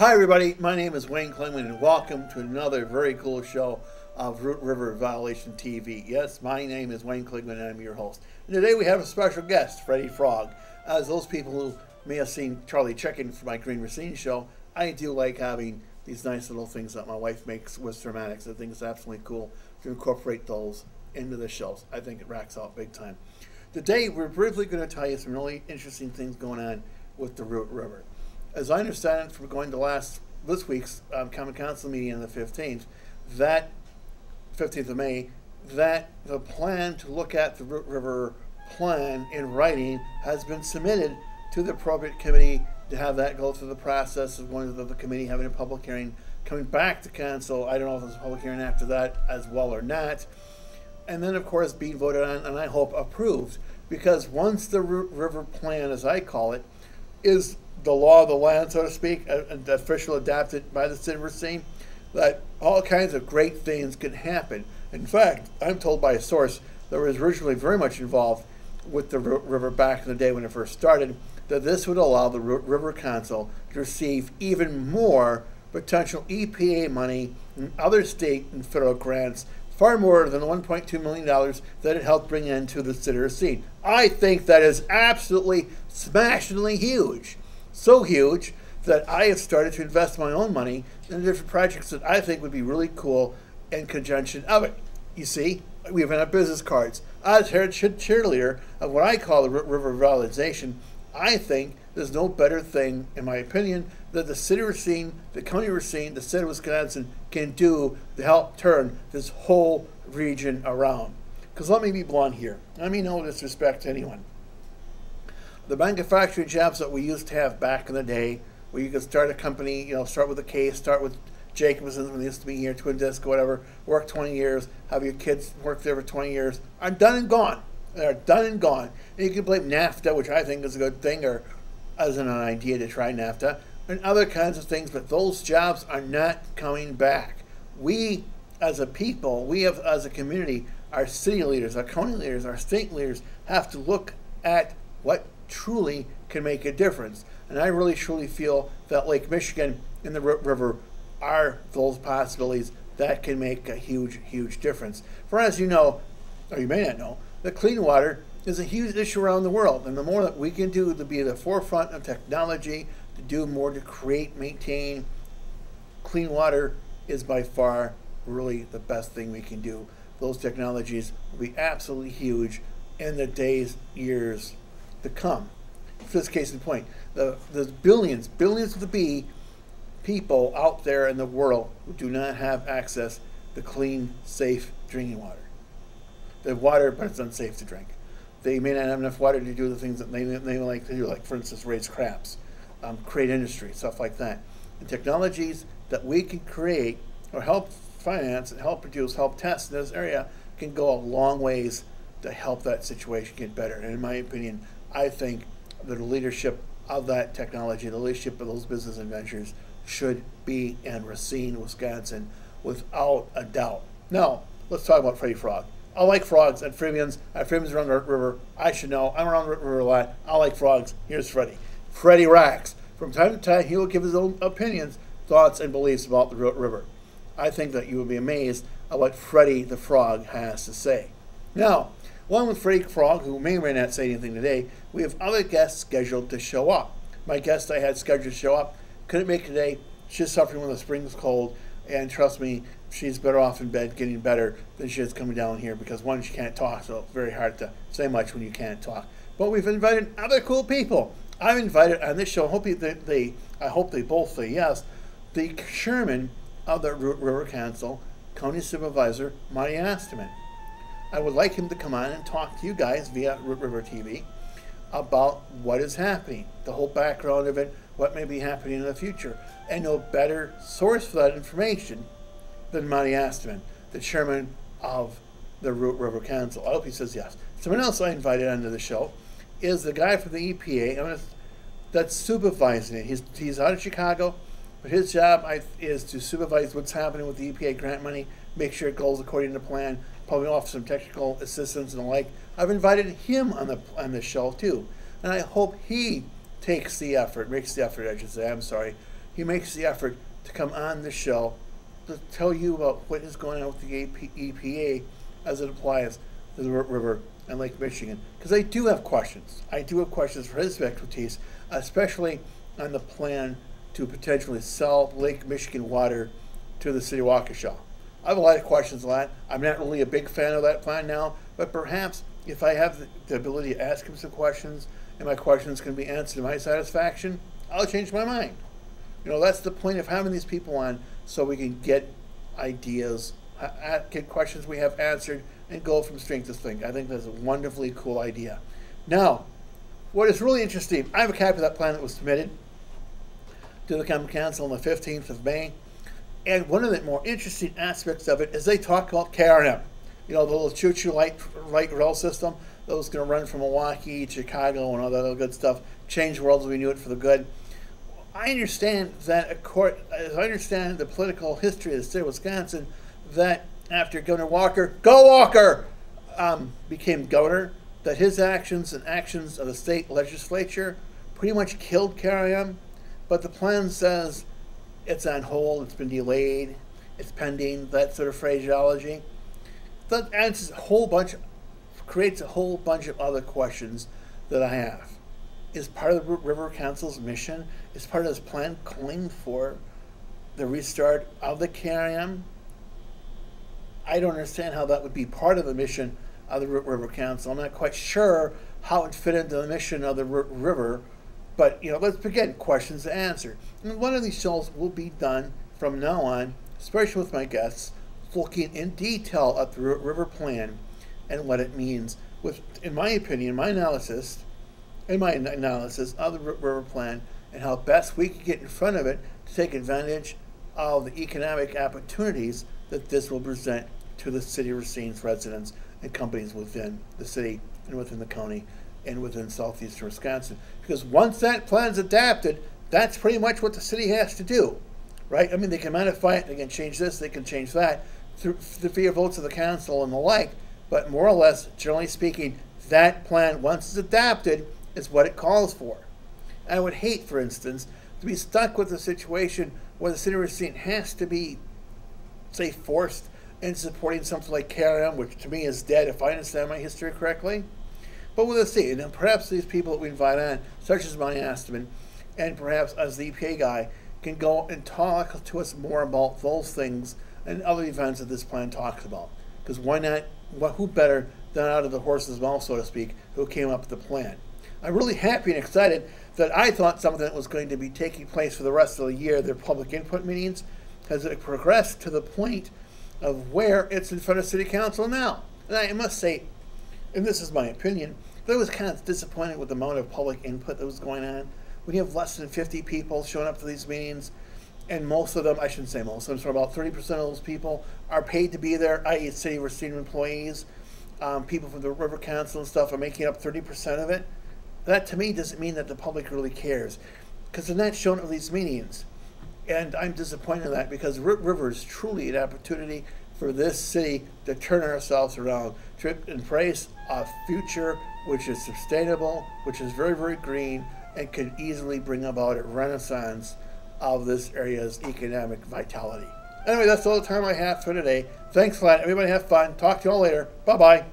Hi everybody, my name is Wayne Klingman and welcome to another very cool show of Root River Revitalization TV. Yes, my name is Wayne Klingman and I'm your host. And today we have a special guest, Freddie Frog. As those people who may have seen Charlie Chicken for my Green Racine show, I do like having these nice little things that my wife makes with ceramics. I think it's absolutely cool to incorporate those into the shows. I think it racks out big time. Today we're briefly going to tell you some really interesting things going on with the Root River. As I understand it from going to this week's Common Council meeting on the 15th, that 15th of May, that the plan to look at the Root River plan in writing has been submitted to the appropriate committee to have that go through the process of going to the committee, having a public hearing, coming back to council. I don't know if there's a public hearing after that as well or not. And then, of course, being voted on, and I hope approved, because once the Root River plan, as I call it, is the law of the land, so to speak, officially adopted by the city of Racine, that all kinds of great things can happen. In fact, I'm told by a source that was originally very much involved with the river back in the day when it first started, that this would allow the River Council to receive even more potential EPA money and other state and federal grants, far more than the $1.2 million that it helped bring into the city of Racine. I think that is absolutely smashingly huge. So huge that I have started to invest my own money in different projects that I think would be really cool in conjunction of it. You see, we even have business cards. As head cheerleader of what I call the River Revitalization, I think there's no better thing, in my opinion, that the city of Racine, the county of Racine, the state of Wisconsin can do to help turn this whole region around. Because let me be blunt here. I mean no disrespect to anyone. The manufacturing jobs that we used to have back in the day, where you could start a company, start with a case, start with Jacobson's when they used to be here, Twin Disc, whatever, work 20 years, have your kids work there for 20 years, are done and gone. They're done and gone. And you can blame NAFTA, which I think is a good thing, or as an idea to try NAFTA, and other kinds of things, but those jobs are not coming back. We, as a people, we have, as a community, our city leaders, our county leaders, our state leaders, have to look at what truly can make a difference. And I really truly feel that Lake Michigan and the river are those possibilities that can make a huge, huge difference. For as you know, or you may not know, that clean water is a huge issue around the world. And the more that we can do to be at the forefront of technology, to do more to create, maintain clean water is by far really the best thing we can do. Those technologies will be absolutely huge in the days, years to come. For this case in point, there's billions of the people out there in the world who do not have access to clean, safe drinking water. They have water, but it's unsafe to drink. They may not have enough water to do the things that they like to do, like, for instance, raise crops, create industry, stuff like that. And technologies that we can create or help finance and help produce, help test in this area can go a long ways to help that situation get better. And in my opinion, I think that the leadership of that technology, the leadership of those business adventures should be in Racine, Wisconsin, without a doubt. Now, let's talk about Freddie Frog. I like frogs and amphibians. I have amphibians around the river. I should know. I'm around the river a lot. I like frogs. Here's Freddie. Freddie racks. From time to time, he will give his own opinions, thoughts, and beliefs about the river. I think that you will be amazed at what Freddie the Frog has to say. Now, along with Freddie Frog, who may or may not say anything today, we have other guests scheduled to show up. My guest I had scheduled to show up couldn't make it today. She's suffering with a spring's cold, and trust me, she's better off in bed getting better than she is coming down here because, one, she can't talk, so it's very hard to say much when you can't talk. But we've invited other cool people. I've invited on this show, I hope they both say yes, the chairman of the River Council, County Supervisor Marty Osterman. I would like him to come on and talk to you guys via River TV about what is happening, the whole background of it, what may be happening in the future, and no better source for that information than Marty Osterman, the chairman of the River Council. I hope he says yes. Someone else I invited onto the show is the guy from the EPA that's supervising it. He's out of Chicago, but his job is to supervise what's happening with the EPA grant money, make sure it goes according to plan, probably offer some technical assistance and the like. I've invited him on the show too, and I hope he makes the effort, I should say, I'm sorry. he makes the effort to come on the show to tell you about what is going on with the EPA as it applies to the River and Lake Michigan. Because I do have questions. I do have questions for his expertise, especially on the plan to potentially sell Lake Michigan water to the city of Waukesha. I have a lot of questions on that. I'm not really a big fan of that plan now, but perhaps if I have the ability to ask him some questions and my questions can be answered to my satisfaction, I'll change my mind. You know, that's the point of having these people on, so we can get ideas, get questions we have answered, and go from strength to strength. I think that's a wonderfully cool idea. Now, what is really interesting, I have a copy of that plan that was submitted to the Common Council on the 15th of May. And one of the more interesting aspects of it is they talk about KRM. You know, the little choo-choo light rail system that was going to run from Milwaukee, Chicago, and all that other good stuff. Change the world as we knew it for the good. I understand that, as I understand the political history of the state of Wisconsin, that after Governor Walker, go Walker, became governor, that his actions and actions of the state legislature pretty much killed KRM. But the plan says it's on hold, it's been delayed, it's pending, that sort of phraseology. That adds a whole bunch, creates a whole bunch of other questions that I have. Is part of the River Council's mission, is part of this plan calling for the restart of the KRM? I don't understand how that would be part of the mission of the River Council. I'm not quite sure how it fit into the mission of the river, but you know, let's begin questions to answer. And one of these shows will be done from now on, especially with my guests, looking in detail at the river plan and what it means. With, in my opinion, my analysis of the river plan and how best we can get in front of it to take advantage of the economic opportunities that this will present to the city of Racine's residents and companies within the city and within the county and within southeastern Wisconsin. Because once that plan's adapted, that's pretty much what the city has to do, right? I mean, they can modify it, they can change this, they can change that, through via votes of the council and the like, but more or less, generally speaking, that plan, once it's adapted, is what it calls for. I would hate, for instance, to be stuck with a situation where the city of Racine has to be, say, forced into supporting something like KRM, which to me is dead, if I understand my history correctly. But we'll see. And perhaps these people that we invite on, such as Monty Astaman, and perhaps as the EPA guy, can go and talk to us more about those things and other events that this plan talks about. Because why not? Who better than out of the horse's mouth, so to speak, who came up with the plan? I'm really happy and excited that I thought something that was going to be taking place for the rest of the year, their public input meetings, has progressed to the point of where it's in front of City Council now. And I must say, and this is my opinion, that I was kind of disappointed with the amount of public input that was going on. When you have less than 50 people showing up to these meetings, and most of them, I shouldn't say most of them, so about 30% of those people are paid to be there, i.e. City of Racine employees, people from the River Council and stuff are making up 30% of it. That to me doesn't mean that the public really cares, because they're not shown at these meetings. And I'm disappointed in that, because River is truly an opportunity for this city to turn ourselves around, to embrace a future which is sustainable, which is very, very green, and could easily bring about a renaissance of this area's economic vitality. Anyway, that's all the time I have for today. Thanks a lot. Everybody have fun. Talk to you all later. Bye-bye.